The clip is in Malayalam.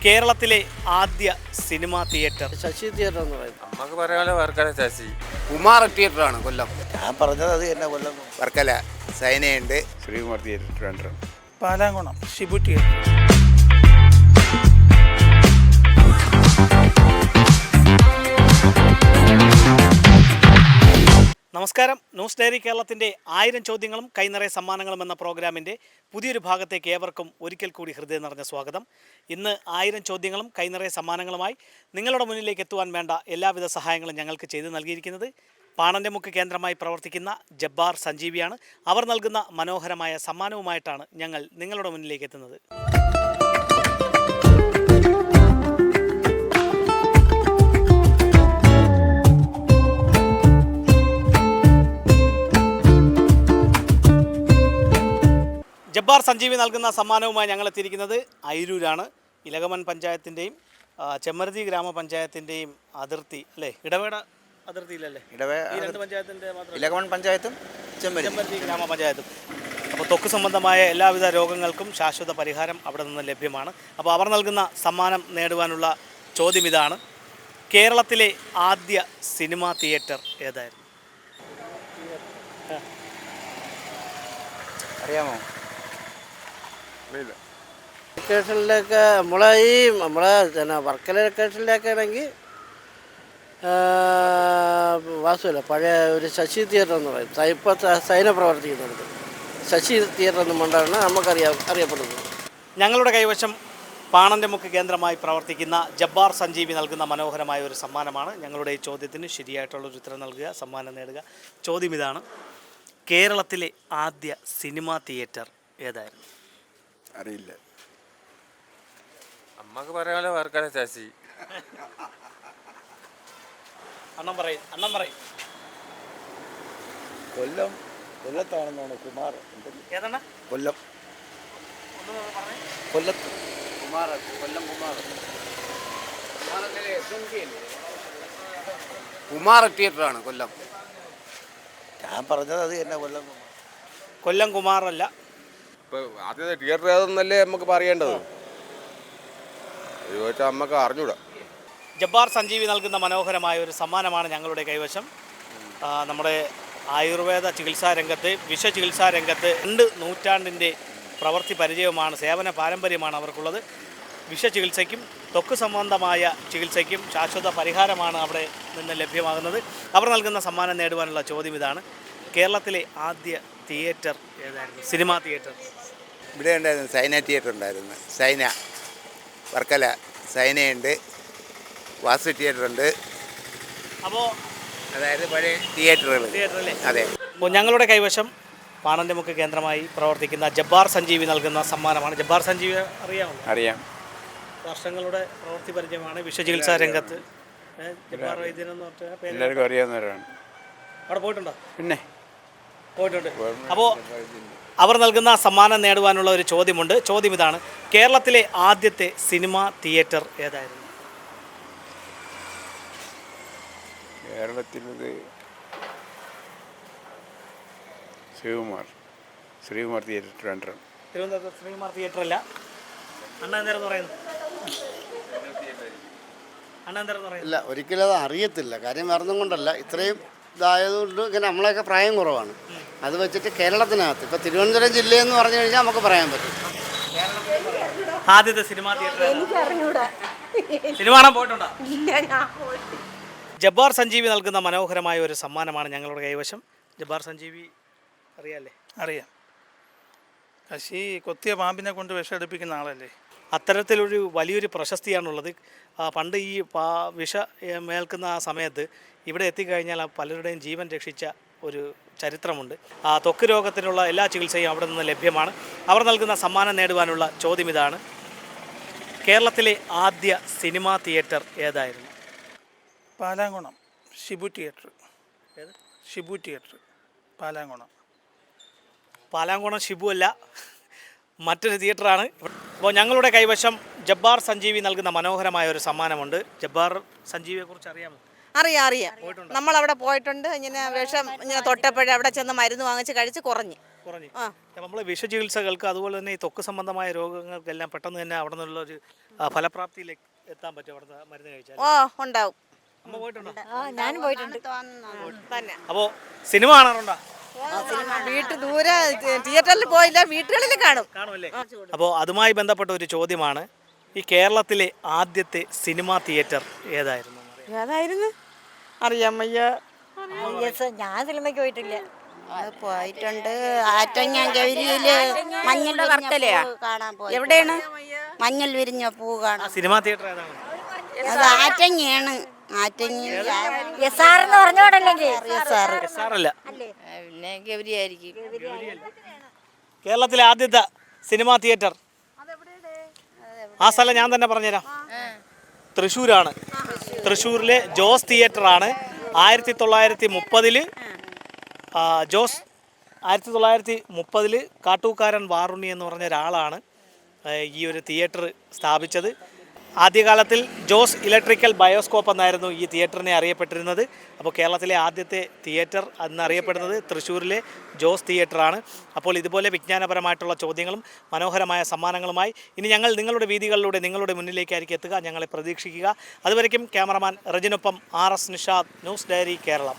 കേരളത്തിലെ ആദ്യ സിനിമാ തിയേറ്റർ ശശി തിയേറ്റർ എന്ന് പറയും. നമുക്ക് പറയാനുള്ള വർക്കല ശശി. കുമാർ തിയേറ്ററാണ് കൊല്ലം. ഞാൻ പറഞ്ഞത് അത് തന്നെ കൊല്ലം. വർക്കല സൈനയുണ്ട്. ശ്രീകുമാർ തിയേറ്റർ. പാലാങ്കുണം ഷിബു തിയേറ്റർ. നമസ്കാരം. ന്യൂസ് ഡയറി കേരളത്തിൻ്റെ 1000 ചോദ്യങ്ങളും കൈനിറയ സമ്മാനങ്ങളും എന്ന പ്രോഗ്രാമിൻ്റെ പുതിയൊരു ഭാഗത്തേക്ക് ഏവർക്കും ഒരിക്കൽ കൂടി ഹൃദയം നിറഞ്ഞ സ്വാഗതം. ഇന്ന് 1000 ചോദ്യങ്ങളും കൈനിറയ സമ്മാനങ്ങളുമായി നിങ്ങളുടെ മുന്നിലേക്ക് എത്തുവാൻ വേണ്ട എല്ലാവിധ സഹായങ്ങളും ഞങ്ങൾക്ക് ചെയ്തു നൽകിയിരിക്കുന്നത് പാണൻ്റെ മുക്ക് കേന്ദ്രമായി പ്രവർത്തിക്കുന്ന ജബ്ബാർ സഞ്ജീവിയാണ്. അവർ നൽകുന്ന മനോഹരമായ സമ്മാനവുമായിട്ടാണ് ഞങ്ങൾ നിങ്ങളുടെ മുന്നിലേക്ക് എത്തുന്നത്. ജബ്ബാർ സഞ്ജീവി നൽകുന്ന സമ്മാനവുമായി ഞങ്ങൾ എത്തിയിരിക്കുന്നത് അയിരൂരാണ്. ഇലകമൺ പഞ്ചായത്തിൻ്റെയും ചെമ്മരുതി ഗ്രാമപഞ്ചായത്തിൻ്റെയും അതിർത്തി അല്ലേ, ഇടവേട അതിർത്തിയിലല്ലേ? ഈ രണ്ട് പഞ്ചായത്തിൻ്റെ മാത്രം ഇലകമൺ പഞ്ചായത്തും ചെമ്മരുതി ഗ്രാമപഞ്ചായത്തും. അപ്പോൾ ത്വക്ക് സംബന്ധമായ എല്ലാവിധ രോഗങ്ങൾക്കും ശാശ്വത പരിഹാരം അവിടെ നിന്ന് ലഭ്യമാണ്. അപ്പോൾ അവർ നൽകുന്ന സമ്മാനം നേടുവാനുള്ള ചോദ്യം ഇതാണ്: കേരളത്തിലെ ആദ്യ സിനിമാ തിയേറ്റർ ഏതായിരുന്നു? അറിയാമോ? ലൊക്കേഷനിലേക്ക് നമ്മളെ വർക്കല ലൊക്കേഷനിലേക്ക് ആണെങ്കിൽ വാസുവില്ല, പഴയ ഒരു ശശി തിയേറ്റർ എന്ന് പറയും. ഇപ്പോൾ സൈന പ്രവർത്തിക്കുന്നുണ്ട്. ശശി തിയേറ്റർ എന്ന് കൊണ്ടാണ് അറിയപ്പെടുന്നത്. ഞങ്ങളുടെ കൈവശം പാണൻ്റെ മുക്ക് കേന്ദ്രമായി പ്രവർത്തിക്കുന്ന ജബ്ബാർ സഞ്ജീവി നൽകുന്ന മനോഹരമായ ഒരു സമ്മാനമാണ്. ഞങ്ങളുടെ ഈ ചോദ്യത്തിന് ശരിയായിട്ടുള്ളൊരു ഉത്തരം നൽകുക, സമ്മാനം നേടുക. ചോദ്യം ഇതാണ്: കേരളത്തിലെ ആദ്യ സിനിമാ തിയേറ്റർ ഏതായിരുന്നു? അറിയില്ല. നമുക്ക് പറയാനുള്ള വർക്കല ശശി. അണ്ണം പറയും. കൊല്ലത്താണെന്നാണ്. കുമാർ ഏതാണ്? കൊല്ലം. കൊല്ലത്ത് കുമാർ തിയേറ്ററാണ് കൊല്ലം. ഞാൻ പറഞ്ഞത് അത് തന്നെ കൊല്ലം കുമാറല്ല. ഇപ്പോൾ ആദ്യത്തെ തിയേറ്റർ ഏതെന്നല്ലേ നമുക്ക് പറയേണ്ടത്. ചോദിച്ചാൽ നമുക്ക് അറിഞ്ഞൂടാ. ജബ്ബാർ സഞ്ജീവി നൽകുന്ന മനോഹരമായ ഒരു സമ്മാനമാണ് ഞങ്ങളുടെ കൈവശം. നമ്മുടെ ആയുർവേദ ചികിത്സാ രംഗത്ത്, വിഷചികിത്സാ രംഗത്ത് 2 നൂറ്റാണ്ടിൻ്റെ പ്രവൃത്തി പരിചയമാണ്, സേവന പാരമ്പര്യമാണ് അവർക്കുള്ളത്. വിഷചികിത്സയ്ക്കും ത്വക്ക് സംബന്ധമായ ചികിത്സയ്ക്കും ശാശ്വത പരിഹാരമാണ് അവിടെ നിന്ന് ലഭ്യമാകുന്നത്. അവർ നൽകുന്ന സമ്മാനം നേടുവാനുള്ള ചോദ്യം ഇതാണ്: കേരളത്തിലെ ആദ്യ തിയേറ്റർ ഏതായിരുന്നു? Cinema theatre. ഇവിടെ ഉണ്ടായിരുന്നു സൈന തിയേറ്റർ ഉണ്ടായിരുന്നു. സൈന വർക്കല സൈനയുണ്ട്. വാസു തിയേറ്റർ ഉണ്ട്. അപ്പോൾ അതായത് പഴയ തിയേറ്ററുകൾ. അല്ലേ? അതെ. അപ്പോൾ ഞങ്ങളുടെ കൈവശം പാണൻ്റെ മുക്ക് കേന്ദ്രമായി പ്രവർത്തിക്കുന്ന ജബ്ബാർ സഞ്ജീവി നൽകുന്ന സമ്മാനമാണ്. ജബ്ബാർ സഞ്ജീവി അറിയാമോ? അറിയാം. വർഷങ്ങളുടെ പ്രവൃത്തി പരിചയമാണ് വിഷചികിത്സാ രംഗത്ത്. ജബ്ബാർ വൈദ്യൻ എന്ന് പറഞ്ഞ പേര് എല്ലാവർക്കും അറിയാവുന്നവരാണ്. അവിടെ പോയിട്ടുണ്ടോ? പിന്നെ പോയിട്ടുണ്ട്. അപ്പോൾ അവർ നൽകുന്ന സമ്മാനം നേടുവാനുള്ള ഒരു ചോദ്യമുണ്ട്. ചോദ്യം ഇതാണ്: കേരളത്തിലെ ആദ്യത്തെ സിനിമാ തിയേറ്റർ ഏതായിരുന്നു? കേരളത്തിലത് ശ്രീകുമാർ തിയേറ്റർ. തിരുവനന്തപുരത്ത് ശ്രീകുമാർ തിയേറ്റർ അല്ല. അണ്ണ എന്തായിരുന്നു പറയുന്നത്? ഇല്ല, ഒരിക്കലും അത് അറിയത്തില്ല. കാര്യം വേറൊന്നും കൊണ്ടല്ല, ഇത്രയും ഇതായതുകൊണ്ട് ഇങ്ങനെ നമ്മളെയൊക്കെ പ്രായം കുറവാണ്. അത് വെച്ചിട്ട് കേരളത്തിനകത്ത് ഇപ്പോൾ തിരുവനന്തപുരം ജില്ലയെന്ന് പറഞ്ഞു കഴിഞ്ഞാൽ നമുക്ക് പറയാൻ പറ്റും. ആദ്യത്തെ സിനിമാ തിയേറ്റർ സിനിമ കാണാൻ പോയിട്ടുണ്ടോ? ജബ്ബാർ സഞ്ജീവി നൽകുന്ന മനോഹരമായ ഒരു സമ്മാനമാണ് ഞങ്ങളുടെ കൈവശം. ജബ്ബാർ സഞ്ജീവി അറിയാമല്ലേ? അറിയാം. ശശി കൊത്തിയ പാമ്പിനെ കൊണ്ട് വിഷമെടുപ്പിക്കുന്ന ആളല്ലേ? അത്തരത്തിലൊരു വലിയൊരു പ്രശസ്തിയാണുള്ളത്. പണ്ട് ഈ വിഷ മേൽക്കുന്ന ആ സമയത്ത് ഇവിടെ എത്തിക്കഴിഞ്ഞാൽ പലരുടെയും ജീവൻ രക്ഷിച്ച ഒരു ചരിത്രമുണ്ട്. ത്വക്ക് രോഗത്തിനുള്ള എല്ലാ ചികിത്സയും അവിടെ നിന്ന് ലഭ്യമാണ്. അവർ നൽകുന്ന സമ്മാനം നേടുവാനുള്ള ചോദ്യം ഇതാണ്: കേരളത്തിലെ ആദ്യ സിനിമാ തിയേറ്റർ ഏതായിരുന്നു? പാലാങ്കുണം ഷിബു തിയേറ്റർ. ഷിബു തിയേറ്റർ പാലാങ്കുണം ഷിബു അല്ല, മറ്റൊരു തിയേറ്ററാണ്. അപ്പോൾ ഞങ്ങളുടെ കൈവശം ജബ്ബാർ സഞ്ജീവി നൽകുന്ന മനോഹരമായ ഒരു സമ്മാനമുണ്ട്. ജബ്ബാർ സഞ്ജീവിയെ കുറിച്ച് അറിയാമോ? അറിയാം. നമ്മളവിടെ പോയിട്ടുണ്ട്. ഇങ്ങനെ വിഷം ഇങ്ങനെ തൊട്ടപ്പോഴേ അവിടെ ചെന്ന് മരുന്ന് വാങ്ങിച്ച് കഴിച്ച് കുറഞ്ഞ്. കുറഞ്ഞു. നമ്മൾ വിഷചികിത്സകൾക്ക് അതുപോലെ തന്നെ ഈ ത്വക്ക് സംബന്ധമായ രോഗങ്ങൾക്കെല്ലാം പെട്ടെന്ന് തന്നെ അവിടെ നിന്നുള്ള ഒരു ഫലപ്രാപ്തിയിലേക്ക് എത്താൻ പറ്റും അവിടുത്തെ മരുന്ന് കഴിച്ചാൽ. ഉണ്ടാവും. അമ്മ പോയിട്ടുണ്ടോ? ഞാനും പോയിട്ടുണ്ട്. അപ്പോൾ സിനിമ കാണാറുണ്ടോ? വീട്ടിൽ ദൂരെ തിയേറ്ററിൽ പോയില്ല, വീട്ടുകളിൽ കാണും. കാണുമല്ലേ? അപ്പോൾ അതുമായി ബന്ധപ്പെട്ട ഒരു ചോദ്യമാണ്, ഈ കേരളത്തിലെ ആദ്യത്തെ സിനിമാ തിയേറ്റർ ഏതായിരുന്നു? ഏതായിരുന്നു അറിയാൻ വയ്യ. ഞാൻ സിനിമയ്ക്ക് പോയിട്ടില്ല. പോയിട്ടുണ്ട്. ആറ്റങ്ങ ഗൗരിയില് മഞ്ഞൾ വർക്കലയാ കാണാൻ പോയി. എവിടെയാണ് മഞ്ഞൾ വിരിഞ്ഞ പൂ കാണാൻ? സിനിമാ തിയേറ്റർ ഏതാണ്? അത് ആറ്റങ്ങയാണ്. എന്ന് പറഞ്ഞോടല്ലെങ്കിൽ അല്ല, പിന്നെ ഗൗരിയായിരിക്കും. കേരളത്തിലെ ആദ്യത്തെ സിനിമാ തിയേറ്റർ ആ സ്ഥലം ഞാൻ തന്നെ പറഞ്ഞുതരാം. തൃശ്ശൂരാണ്. തൃശ്ശൂരിലെ ജോസ് തിയേറ്ററാണ്. 1930 1930 കാട്ടൂക്കാരൻ വാറുണ്ണി എന്ന് പറഞ്ഞ ഒരാളാണ് ഈ ഒരു തിയേറ്റർ സ്ഥാപിച്ചത്. ആദ്യകാലത്തിൽ ജോസ് ഇലക്ട്രിക്കൽ ബയോസ്കോപ്പ് എന്നായിരുന്നു ഈ തിയേറ്ററിനെ അറിയപ്പെട്ടിരുന്നത്. അപ്പോൾ കേരളത്തിലെ ആദ്യത്തെ തിയേറ്റർ എന്നറിയപ്പെടുന്നത് തൃശ്ശൂരിലെ ജോസ് തിയേറ്ററാണ്. അപ്പോൾ ഇതുപോലെ വിജ്ഞാനപരമായിട്ടുള്ള ചോദ്യങ്ങളും മനോഹരമായ സമ്മാനങ്ങളുമായി ഇനി ഞങ്ങൾ നിങ്ങളുടെ വീതികളിലൂടെ നിങ്ങളുടെ മുന്നിലേക്കായിരിക്കും എത്തുക. ഞങ്ങളെ പ്രതീക്ഷിക്കുക. അതുവരയ്ക്കും ക്യാമറമാൻ റജിനൊപ്പം RS Nishad, news diary Keralam.